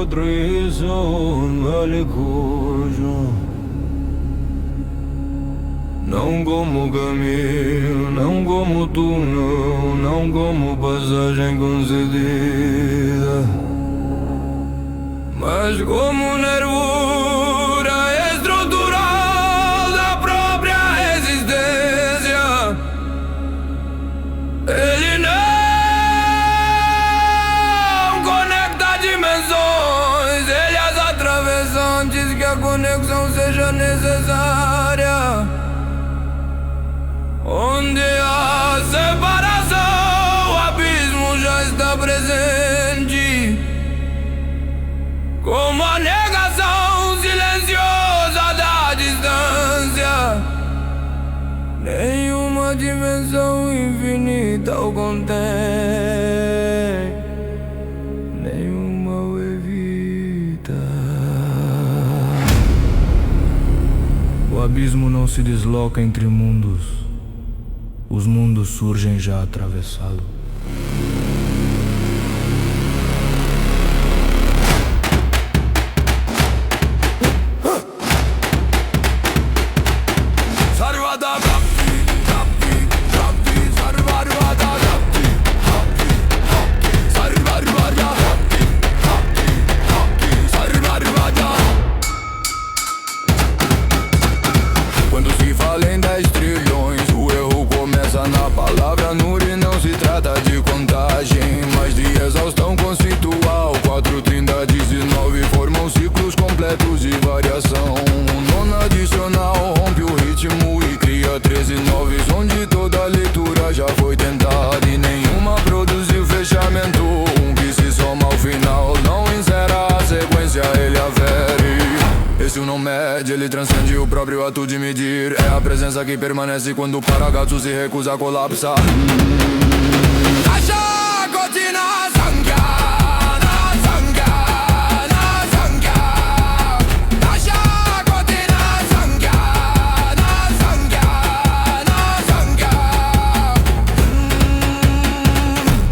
traição, alicojo. Não como caminho, não como túnel, não como passagem concedida, mas como nervura estrutural da própria existência. Ele não conecta dimensões, ele as atravessa antes que a conexão seja necessária. Onde a separação, o abismo já está presente, como a negação silenciosa da distância. Nenhuma dimensão infinita o contém, nenhuma o evita. O abismo não se desloca entre mundos, os mundos surgem já atravessados. Quando se fala em 10 trilhões, o erro começa na palavra Nuri. Não se trata de contagem, mas de exaustão conceitual. 4, 30, 19 formam ciclos completos de variação. O nono adicional rompe o ritmo e cria 13 noves, onde toda leitura já foi tentada e nenhuma produziu fechamento. Um que se soma ao final não encerra a sequência, ele afere. Esse não mede, ele transcende o próprio ato de medir. É a presença que permanece quando o paragato se recusa a colapsar.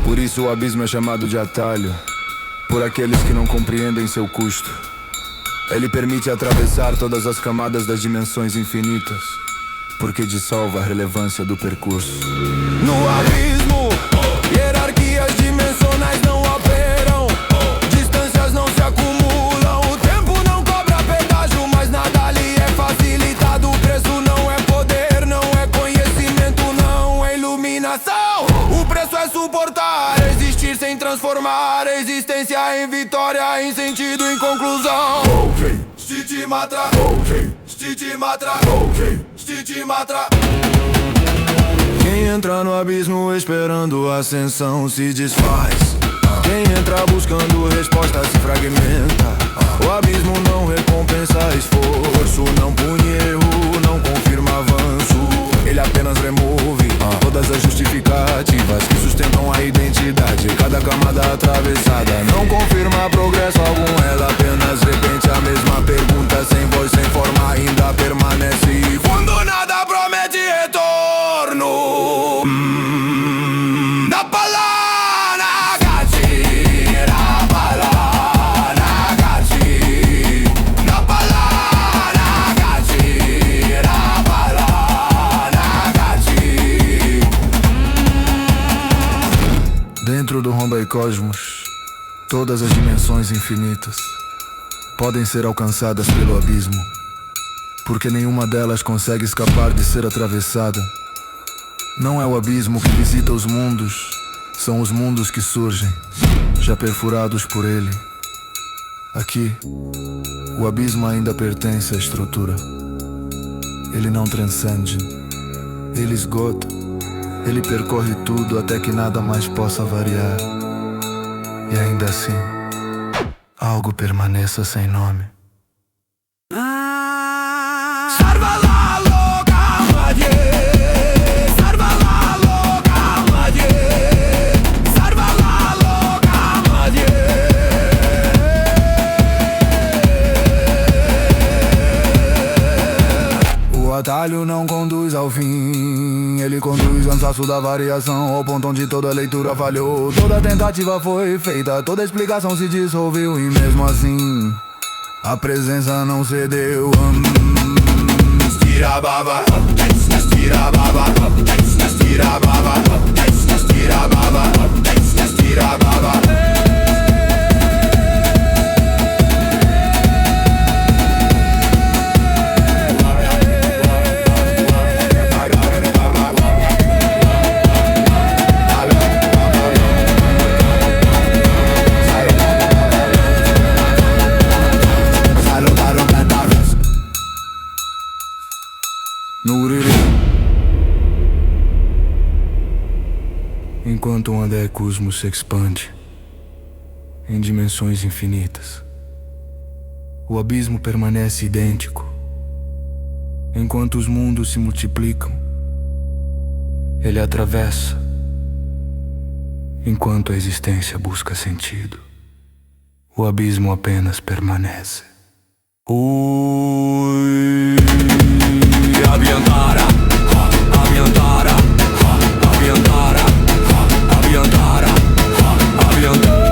Por isso o abismo é chamado de atalho, por aqueles que não compreendem seu custo. Ele permite atravessar todas as camadas das dimensões infinitas, porque dissolve a relevância do percurso. No abismo, hierarquias dimensionais não operam, distâncias não se acumulam, o tempo não cobra pedágio, mas nada ali é facilitado. O preço não é poder, não é conhecimento, não é iluminação. O preço é suportar, existir sem transformar a existência em vitória, em sentido, em conclusão. Stiti Matra, Stiti Matra, Stiti Matra. Quem entra no abismo esperando a ascensão se desfaz. Quem entra buscando resposta se fragmenta. O abismo não recompensa esforço, não pune erro, não confirma avanço. Ele apenas remove todas as justificativas que sustentam a identidade. Cada camada atravessada não confirma progresso algum, ela apenas repete a mesma pergunta, sem voz, sem forma, ainda permanece. E quando nada promete retorno, da palana gati, da palana gati, da palana gati, da palana gati. Dentro do Rombai Cosmos, todas as dimensões infinitas podem ser alcançadas pelo abismo, porque nenhuma delas consegue escapar de ser atravessada. Não é o abismo que visita os mundos, são os mundos que surgem, já perfurados por ele. Aqui, o abismo ainda pertence à estrutura. Ele não transcende, ele esgota, ele percorre tudo até que nada mais possa variar. E ainda assim, algo permaneça sem nome. O atalho não conduz ao fim, ele conduz, cansaço da variação, ao ponto onde toda leitura falhou. Toda tentativa foi feita, toda explicação se dissolveu, e mesmo assim a presença não cedeu. Estira a baba, estira a baba, estira a baba, estira a baba, estira a baba. Enquanto um Andecosmo se expande em dimensões infinitas, o abismo permanece idêntico. Enquanto os mundos se multiplicam, ele atravessa. Enquanto a existência busca sentido, o abismo apenas permanece. Ui, Abiantara, Abiantara, Abiantara, Abiantara, Abiantara.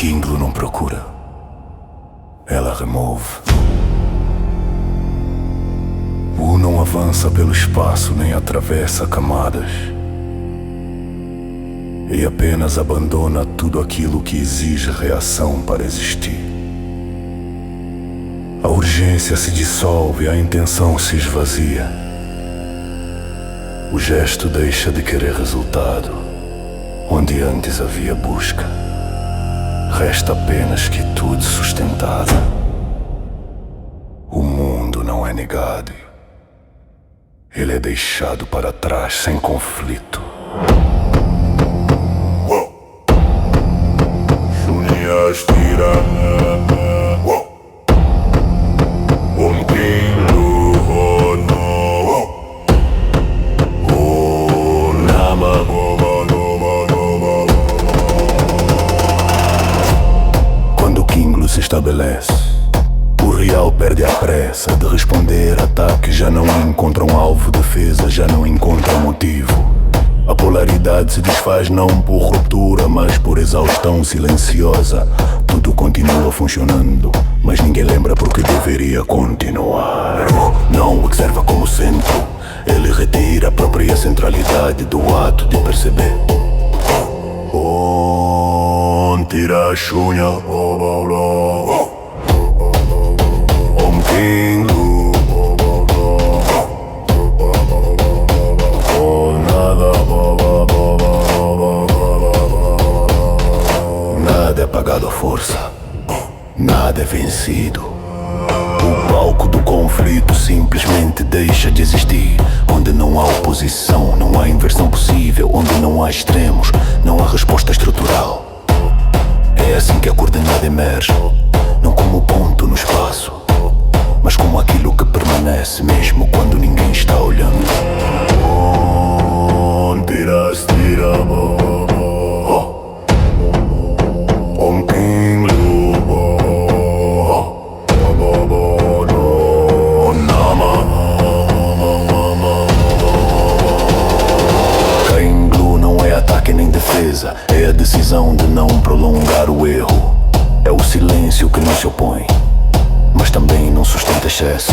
Kinglu não procura, ela remove. O não avança pelo espaço nem atravessa camadas, e apenas abandona tudo aquilo que exige reação para existir. A urgência se dissolve, a intenção se esvazia. O gesto deixa de querer resultado, onde antes havia busca. Resta apenas quietude sustentada. O mundo não é negado, ele é deixado para trás sem conflito. Quando o Kinglu se estabelece, o real perde a pressa de responder. Ataques já não encontram alvo, defesa já não encontra motivo. A polaridade se desfaz não por ruptura, mas por exaustão silenciosa. Tudo continua funcionando, mas ninguém lembra porque deveria continuar. Não observa como centro, ele retira a própria centralidade do ato de perceber. Tira a chunha, Kinglu, nada é pagado à força, nada é vencido. O palco do conflito simplesmente deixa de existir. Onde não há oposição, não há inversão possível. Onde não há extremos, não há resposta estrutural. É assim que a coordenada emerge, não como ponto no espaço, mas como aquilo que permanece mesmo quando ninguém está olhando. Kinglu não é ataque nem defesa, é a decisão de não prolongar o erro. É o silêncio que não se opõe, mas também não sustenta excesso.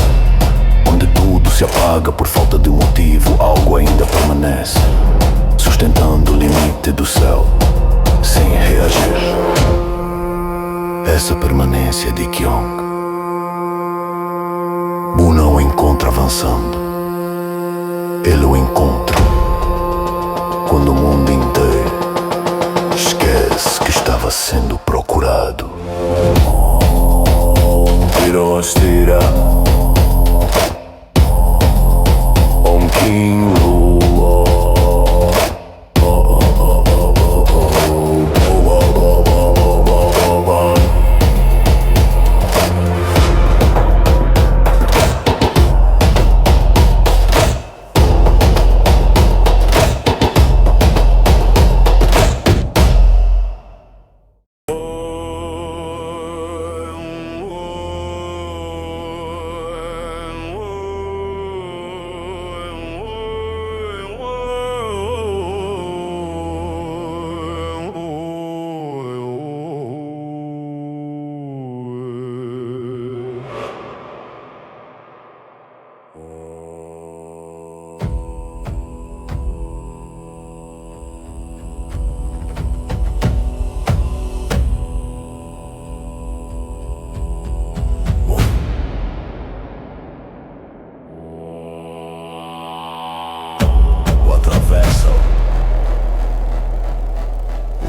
Onde tudo se apaga por falta de motivo, algo ainda permanece, sustentando o limite do céu, sem reagir. Essa permanência de Kyong, Bu não o encontra avançando, ele o encontra quando o mundo inteiro esquece que estava sendo procurado. Tira Kinglu.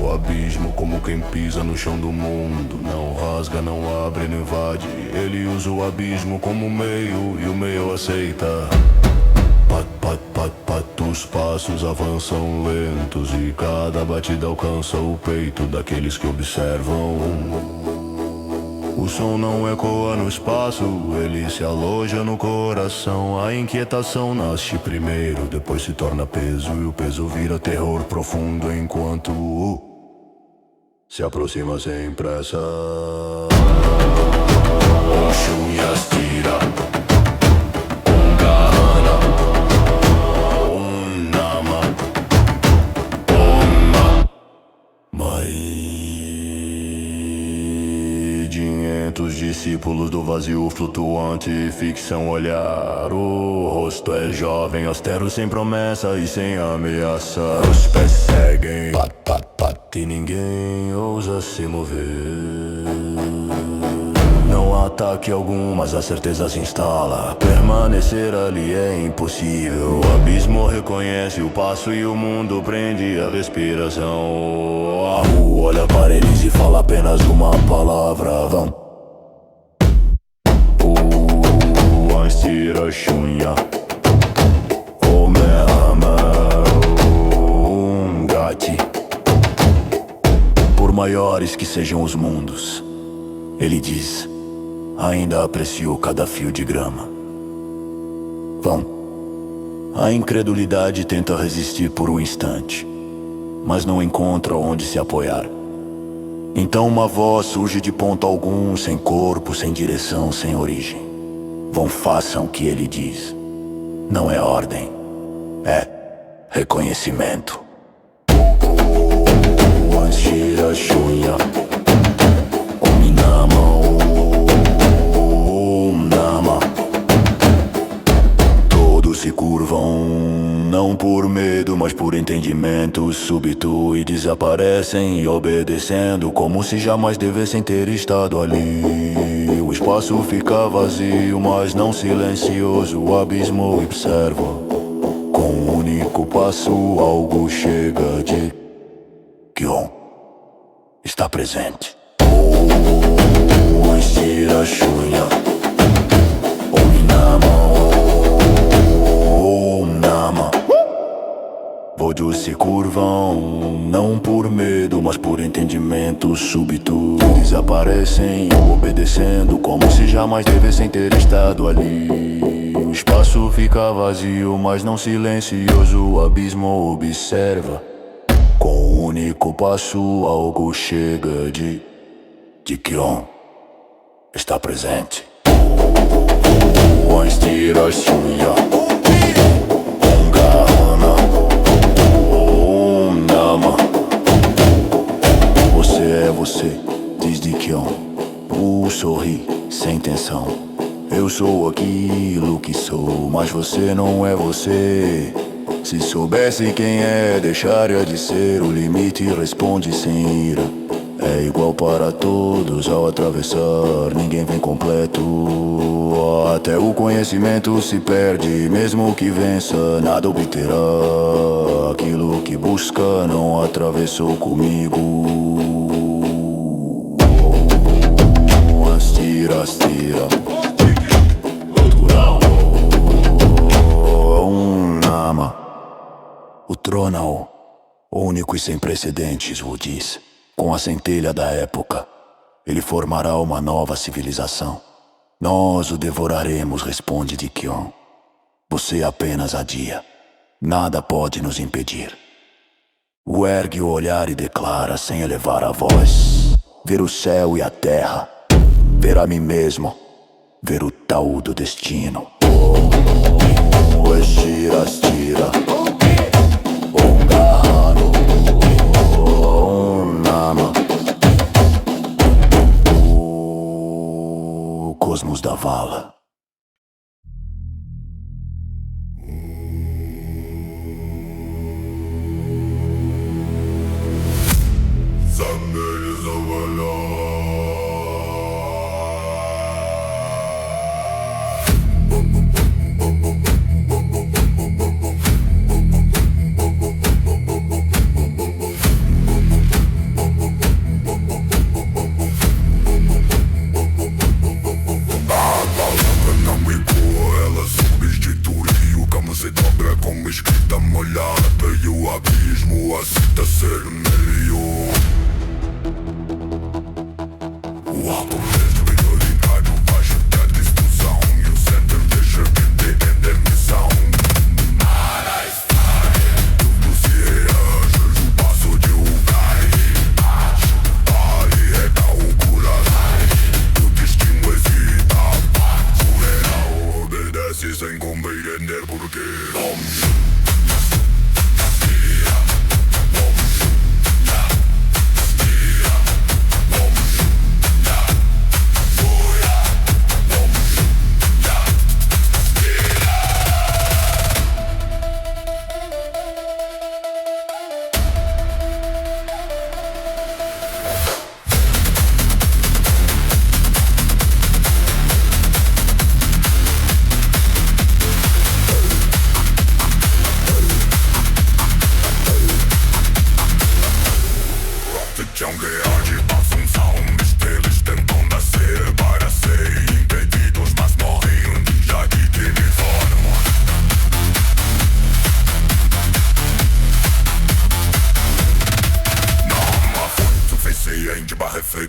O abismo como quem pisa no chão do mundo. Não rasga, não abre, não invade. Ele usa o abismo como meio e o meio aceita. Pat, pat, pat, pat, os passos avançam lentos e cada batida alcança o peito daqueles que observam. O som não ecoa no espaço, ele se aloja no coração. A inquietação nasce primeiro, depois se torna peso, e o peso vira terror profundo enquanto se aproxima sem pressa. Oxum Yastira, Om Kahana, Om Nama, Om Mai. sentimentos, discípulos do vazio flutuante, ficção olhar. O rosto é jovem, austero, sem promessa e sem ameaça. Os pés seguem, pat, pat, pat, e ninguém ousa se mover. Não há ataque algum, mas a certeza se instala. Permanecer ali é impossível. O abismo reconhece o passo e o mundo prende a respiração. A rua olha para eles e fala apenas uma palavra. Vão. O Anstira Shunha O Mehama Gati. Por maiores que sejam os mundos, ele diz, ainda aprecio cada fio de grama. Vão. A incredulidade tenta resistir por um instante, mas não encontra onde se apoiar. Então uma voz surge de ponto algum, sem corpo, sem direção, sem origem. Vão, façam o que ele diz. Não é ordem, é reconhecimento. Anshira Shunha se curvam, não por medo, mas por entendimento súbito, e desaparecem obedecendo, como se jamais devessem ter estado ali. O espaço fica vazio, mas não silencioso. O abismo observa. Com um único passo algo chega de Kion está presente. Inspira Shunha Vojos se curvam, não por medo, mas por entendimento súbito. Desaparecem, obedecendo, como se jamais devessem ter estado ali. O espaço fica vazio, mas não silencioso. O abismo observa. Com um único passo, algo chega de Kion está presente. Anstira Shunha Você é você, diz de Kion. O sorri, sem tensão. Eu sou aquilo que sou, mas você não é você. Se soubesse quem é, deixaria de ser. O limite responde sem ira. É igual para todos ao atravessar, ninguém vem completo. Até o conhecimento se perde, mesmo que vença, nada obterá. Aquilo que busca não atravessou comigo. Astira, astira. Nama. O Tronal, único e sem precedentes, o diz. Com a centelha da época, ele formará uma nova civilização. Nós o devoraremos, responde de Kion. Você apenas adia. Nada pode nos impedir. O ergue o olhar e declara sem elevar a voz. Ver o céu e a terra. Ver a mim mesmo. Ver o tal do destino. Estira, estira. O cosmos da vala.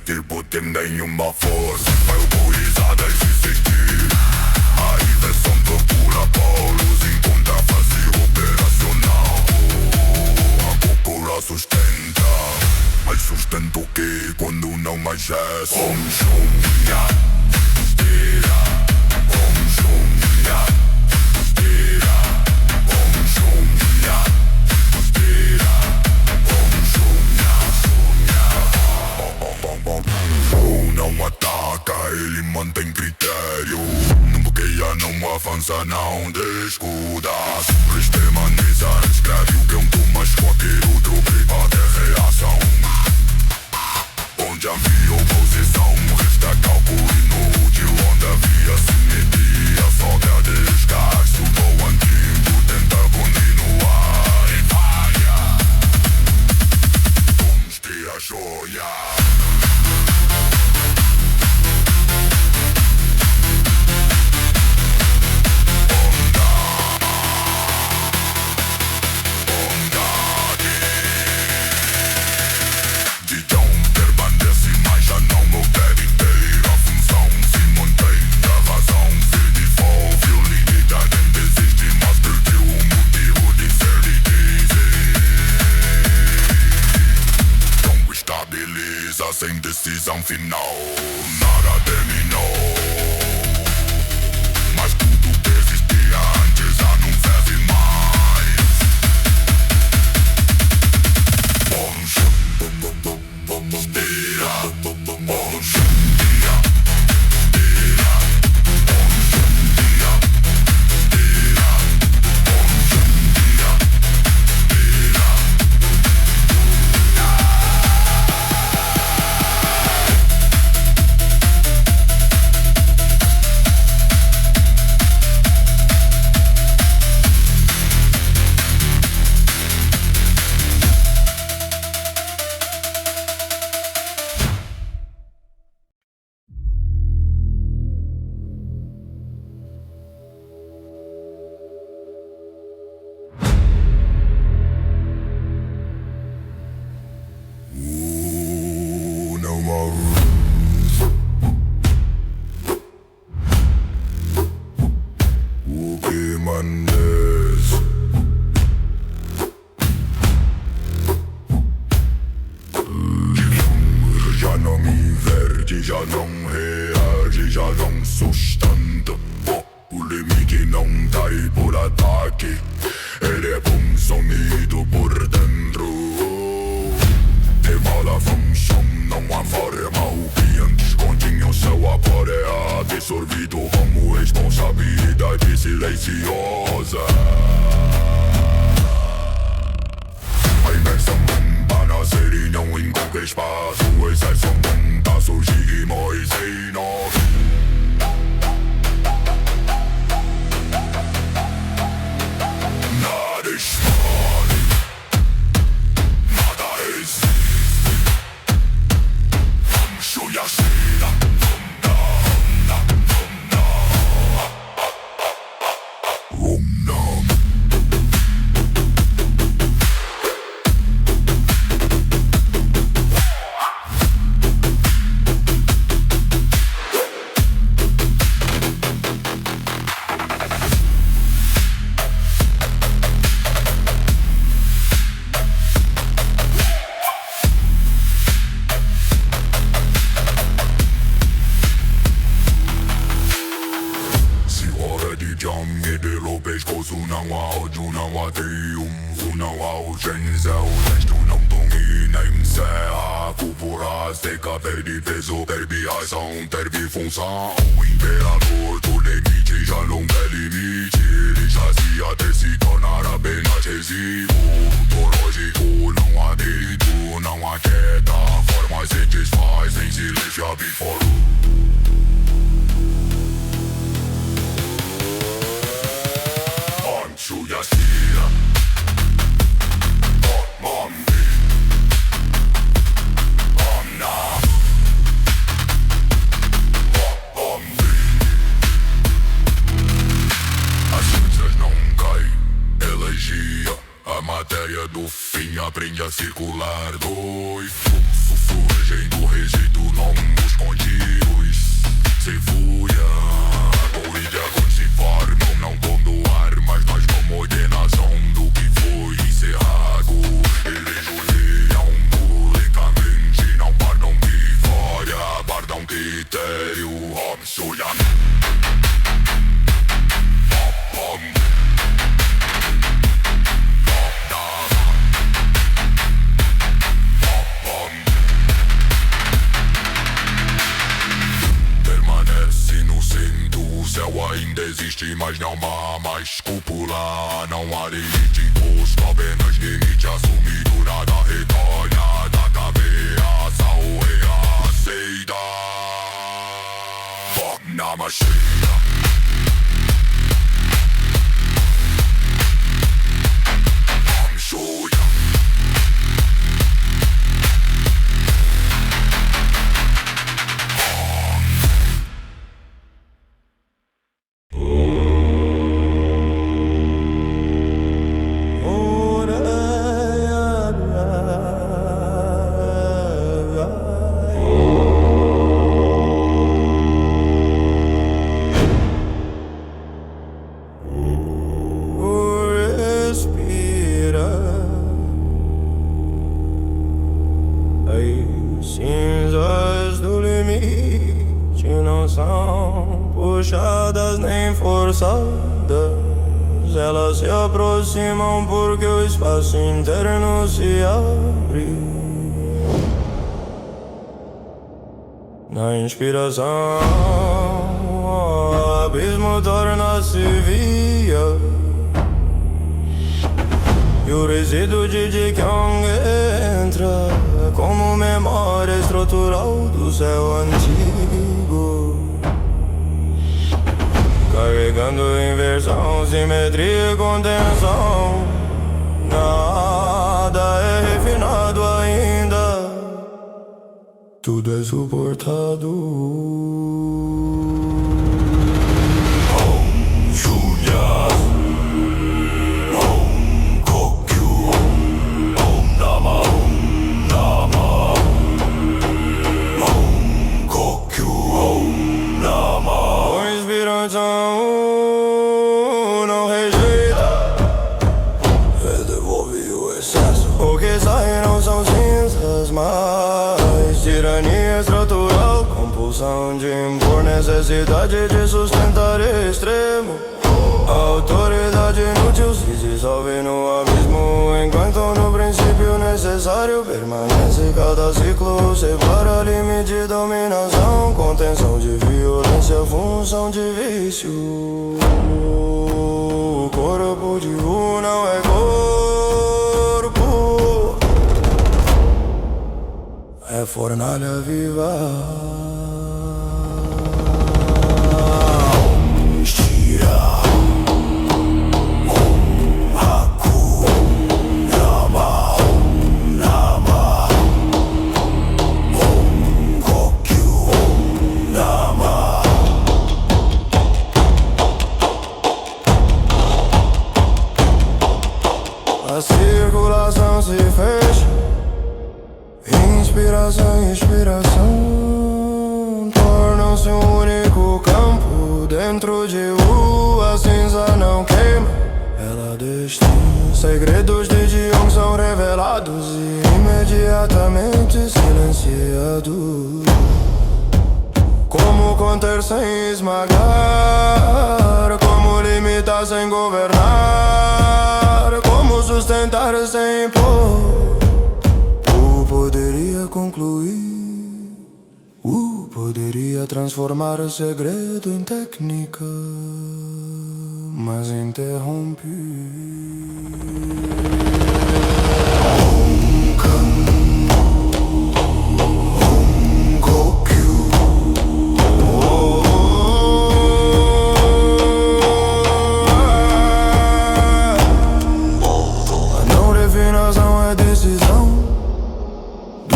tipo tem nenhuma força para euborizadas se sentir. A inversão procura polos, encontra fase operacional. A cúpula sustenta, mas sustenta o que quando não mais é? Om Shum Ya, Stira. Om Shum Ya, Stira. Om Shum Ya, Stira. Om Shum Ya, Shum Ya. Não ataca, ele mantém critério. Não bloqueia, não avança, não descuida. Permaneza, escreve o que um tu, mas qualquer outro priva de reação. Onde havia oposição, resta cálculo inútil. Onde havia simetria, sobra desgaste. O bom antigo tenta continuar e falha. Vamos ter a joia. Sem decisão final, nada terminou. Mas tudo que existia antes já não serve mais. Bom chum, bom bom bom bom tira, bom chum dia, tira, bom chum dia, tira, bom chum dia, tira. O que manes? Já não inverte, já não reage, já não sustenta. O limite não tá aí por ataque, ele é consumido por dentro. Tem mala função, não há forma. O que antes continha o céu agora é absorvido como responsabilidade silenciosa. A imersão para nascer e não encontra espaço. O excesso monta, surgir e morre sem nome. Nada expande, nada existe. Vamos chuia cheira, pescoço, não há ódio, não há triunfo, não há urgência. O texto não domina, encerra. A cúpula seca, perde peso, perde ação, perde função. O imperador do limite já não é limite. Ele jazia até se tornar apenas resíduo ontológico. Não há delito, não há queda. A forma se desfaz em silêncio absurdo. Shuyashira Mombi Omna Mombi. As cinzas não caem, elegia. A matéria do fim aprende a circular. Dois fluxo surge jeito, rejeito não esconde os se fuia. Corrida quando se formam, não pondo armas, mas como ordenação do que foi encerrado. Eles odeiam publicamente, não guardam de fora, guardam critério, homem-suya. Ainda existe, mas não há mais cúpula. Não há limite imposto, apenas limite assumido. Nada retorna da cabeça ou reaceita. Bom na machina. Cinzas do limite não são puxadas nem forçadas. Elas se aproximam porque o espaço interno se abre. Na inspiração, o abismo torna-se via. E o resíduo de Jikyong entra como memória estrutural do céu antigo, carregando inversão, simetria e contenção. Nada é refinado ainda, tudo é suportado. Não rejeita, devolve o excesso. O que sai não são cinzas, mas tirania estrutural, compulsão de impor, necessidade de sustentar extremo. A autoridade inútil se dissolve no abismo, enquanto no princípio necessário permanece. Cada ciclo separa limite de dominação, contenção de violência, função de vício. O corpo de U não é corpo, é fornalha viva. A circulação se fecha, inspiração e expiração tornam-se um único campo. Dentro de a cinza não queima, ela destina. Segredos de Jikyong são revelados e imediatamente silenciados. Como conter sem esmagar, como limitar sem governar, como sustentar sem impor. Poderia concluir, poderia transformar o segredo em técnica, mas interrompi.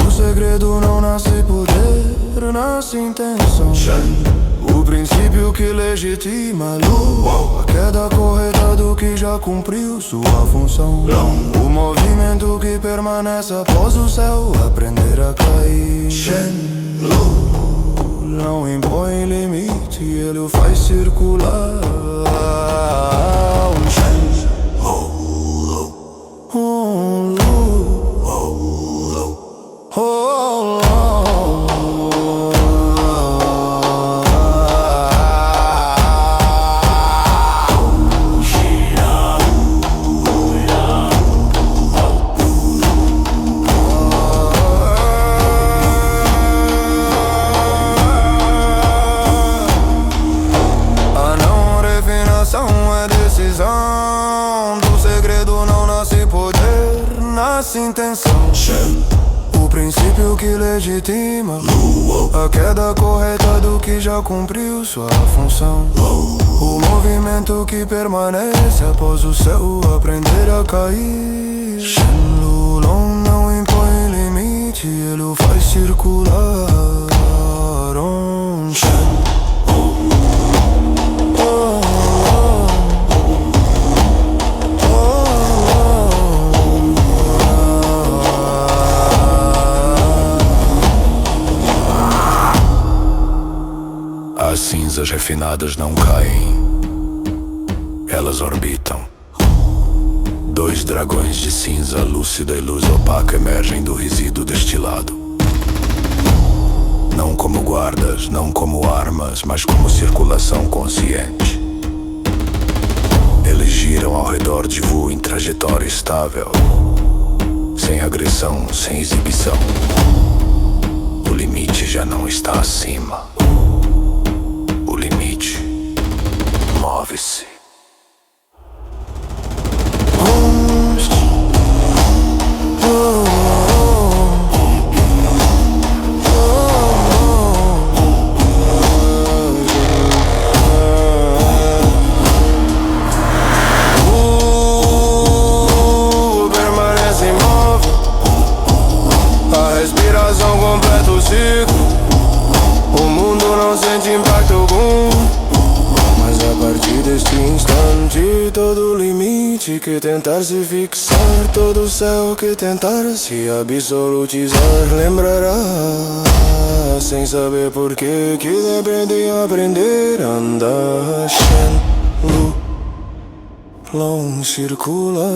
Segredo não nasce poder, nasce intenção. O princípio que legitima a lua, a queda correta do que já cumpriu sua função. O movimento que permanece após o céu aprender a cair. Shenlu não impõe limite, ele o faz circular. Intenção. O princípio que legitima a queda correta do que já cumpriu sua função. O movimento que permanece após o céu aprender a cair. Shenlong não impõe limite, ele o faz circular. As cinzas refinadas não caem, elas orbitam. Dois dragões de cinza lúcida e luz opaca emergem do resíduo destilado. Não como guardas, não como armas, mas como circulação consciente. Eles giram ao redor de Wu em trajetória estável, sem agressão, sem exibição. O limite já não está acima. O limite move-se. Permanece imóvel, a respiração completa o ciclo. O mundo não sente impacto algum, mas a partir deste instante todo limite que tentar se fixar, todo céu que tentar se absolutizar, lembrará sem saber por que depende aprender a andar. Shenlu Long circular.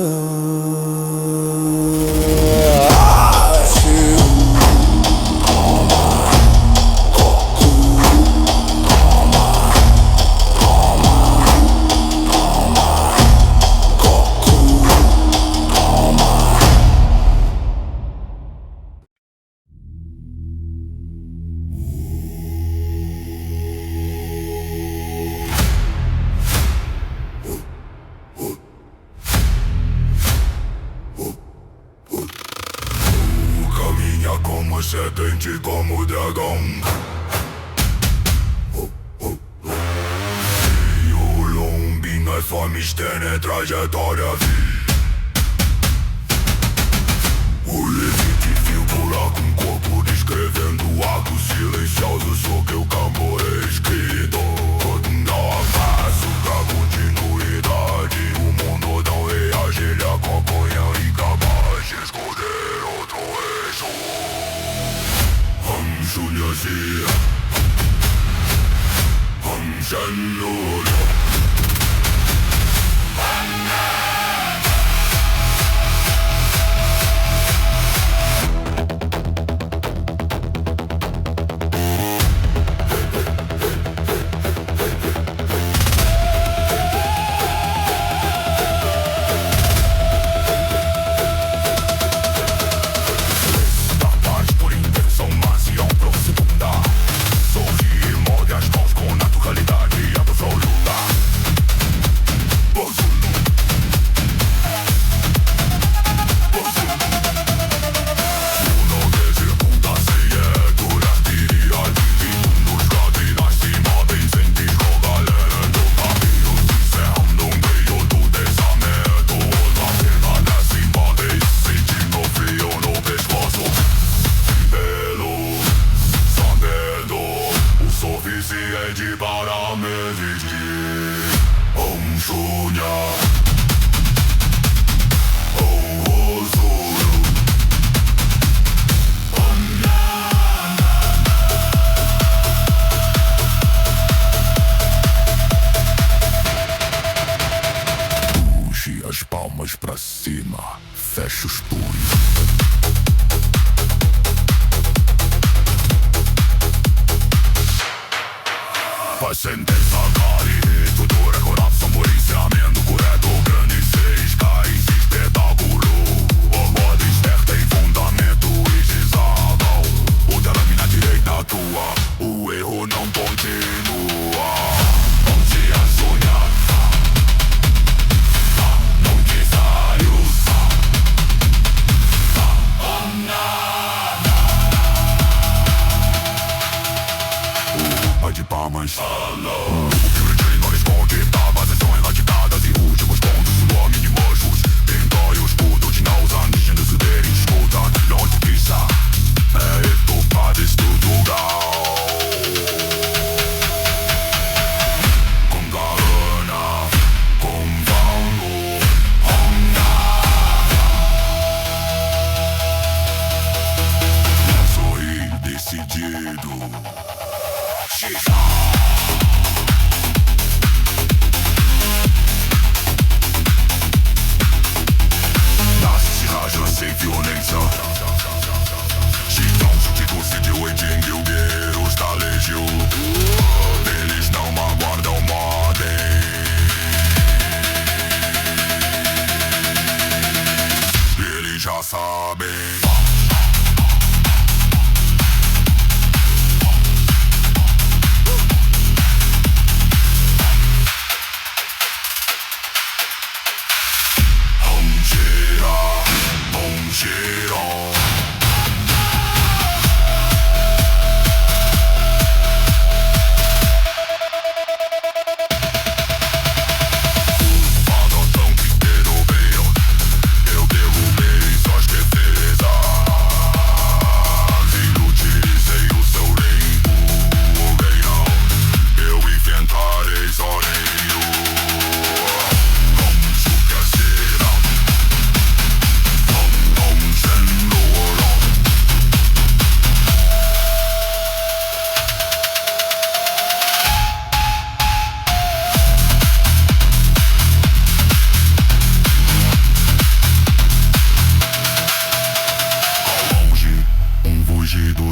Como serpente, como dragão. E o lombinho é forma externa, é trajetória. O limite figura com corpo descrevendo atos silenciosos sobre o campo escrito. Não há passo pra continuidade. O mundo não reage, ele acompanha incapaz de escolher outro eixo. Shunyasi Shenlu siedzi paramy wizji. Shunya Zulu Puxe as palmas pra cima, fecha os punhos. Sentenza cari, tutore colapso, inseamento correto, grande 6K, espetáculo. A moda externa tem fundamento igizável. O da lâmina direita atua, o erro não continua. Onde a sonha não quiser usar. De palmas. O que não esconde, dava sessões latigadas e últimos pontos. O nome de manchos, tendo os putos, não usam nítidos, se derem escuta. Longe que está, é etopado estrutural. Com garana, com vango, sorrir decidido. Nasce raja sem violência. Chitão, sujeito se deu e dingue, o guerreiros da legião. Eles não aguardam ordem. Eles já sabem.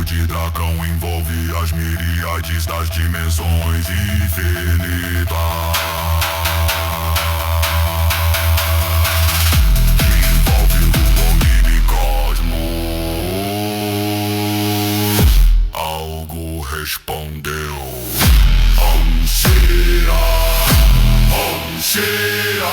De dragão envolve as miríades das dimensões infinitas. Envolve o mini-cosmos. Algo respondeu. Ansia, ansia.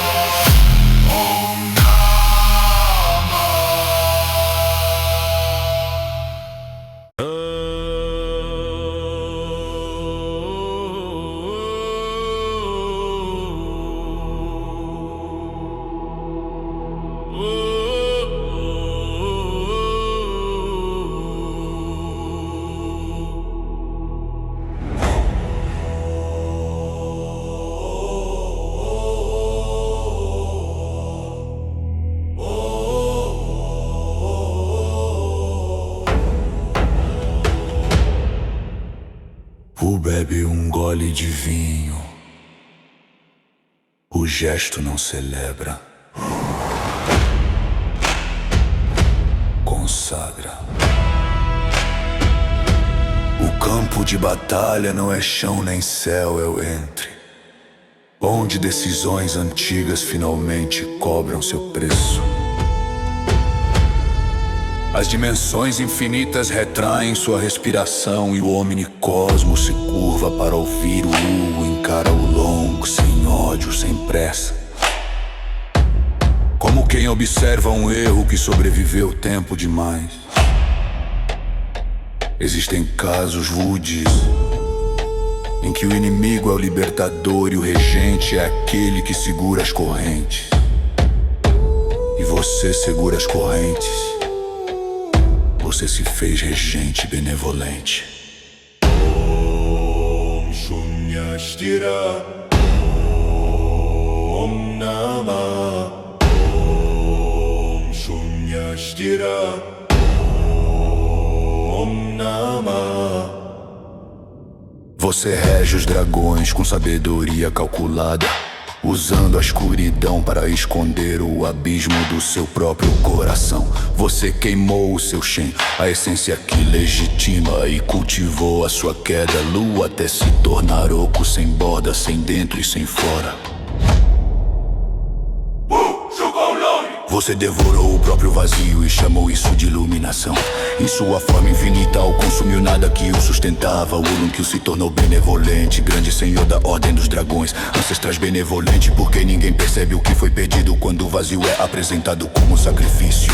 Bebe um gole de vinho, o gesto não celebra, consagra. O campo de batalha não é chão nem céu, é o entre, onde decisões antigas finalmente cobram seu preço. As dimensões infinitas retraem sua respiração e o omnicosmos se curva para ouvir o encara o longo, sem ódio, sem pressa. Como quem observa um erro que sobreviveu tempo demais. Existem casos rudes em que o inimigo é o libertador e o regente é aquele que segura as correntes. E você segura as correntes. Você se fez regente benevolente. Shunyashtira Om Namah Om Shunyashtira Om Namah. Você rege os dragões com sabedoria calculada, usando a escuridão para esconder o abismo do seu próprio coração. Você queimou o seu Shen, a essência que legitima, e cultivou a sua queda lua até se tornar oco, sem borda, sem dentro e sem fora. Você devorou o próprio vazio e chamou isso de iluminação. Em sua forma infinita, o consumiu nada que o sustentava. O Urunqui se tornou benevolente, grande senhor da ordem dos dragões, ancestrais benevolente, porque ninguém percebe o que foi perdido quando o vazio é apresentado como sacrifício.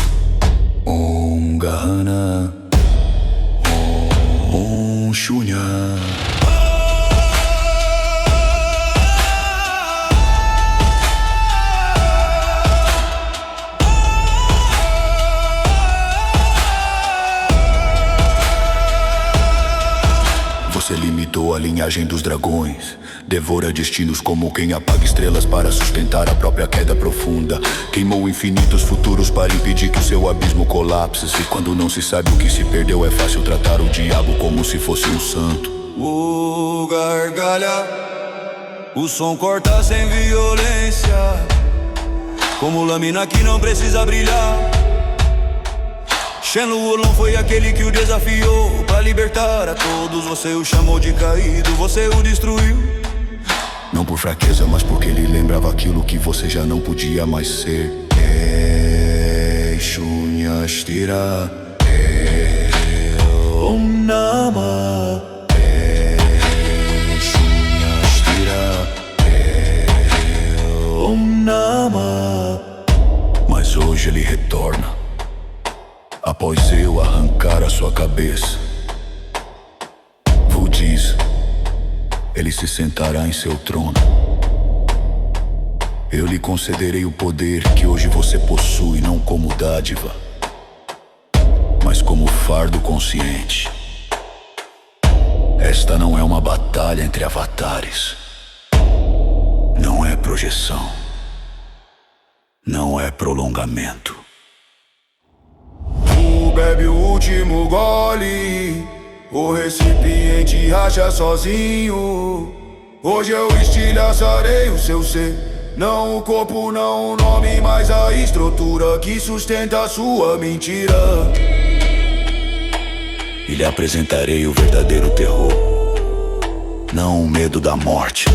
Om Gahana Om Shunya. Você limitou a linhagem dos dragões, devora destinos como quem apaga estrelas para sustentar a própria queda profunda. Queimou infinitos futuros para impedir que o seu abismo colapse. E quando não se sabe o que se perdeu, é fácil tratar o diabo como se fosse um santo. O gargalha, o som corta sem violência, como lâmina que não precisa brilhar. Shenlong Wolong foi aquele que o desafiou pra libertar a todos. Você o chamou de caído, você o destruiu. Não por fraqueza, mas porque ele lembrava aquilo que você já não podia mais ser. Shunyashtira Om Namah Shunyashtira Om Namah. Mas hoje ele retorna, após eu arrancar a sua cabeça. Wu diz, ele se sentará em seu trono. Eu lhe concederei o poder que hoje você possui, não como dádiva, mas como fardo consciente. Esta não é uma batalha entre avatares, não é projeção, não é prolongamento. Bebe o último gole, o recipiente racha sozinho. Hoje eu estilhaçarei o seu ser, não o corpo, não o nome, mas a estrutura que sustenta a sua mentira. E lhe apresentarei o verdadeiro terror, não o medo da morte,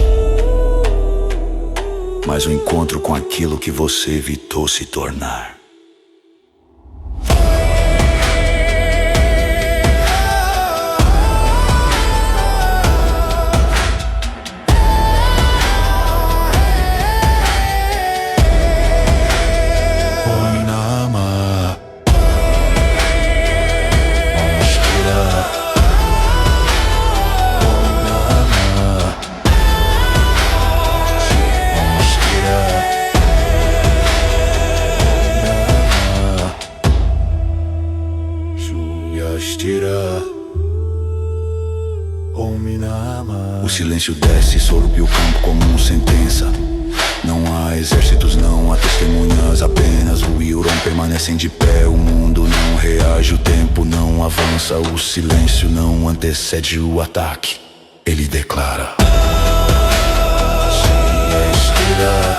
mas o encontro com aquilo que você evitou se tornar. O silêncio desce sobre o campo como sentença. Não há exércitos, não há testemunhas, apenas o Euron permanecem de pé. O mundo não reage, o tempo não avança. O silêncio não antecede o ataque. Ele declara: Shunyashtira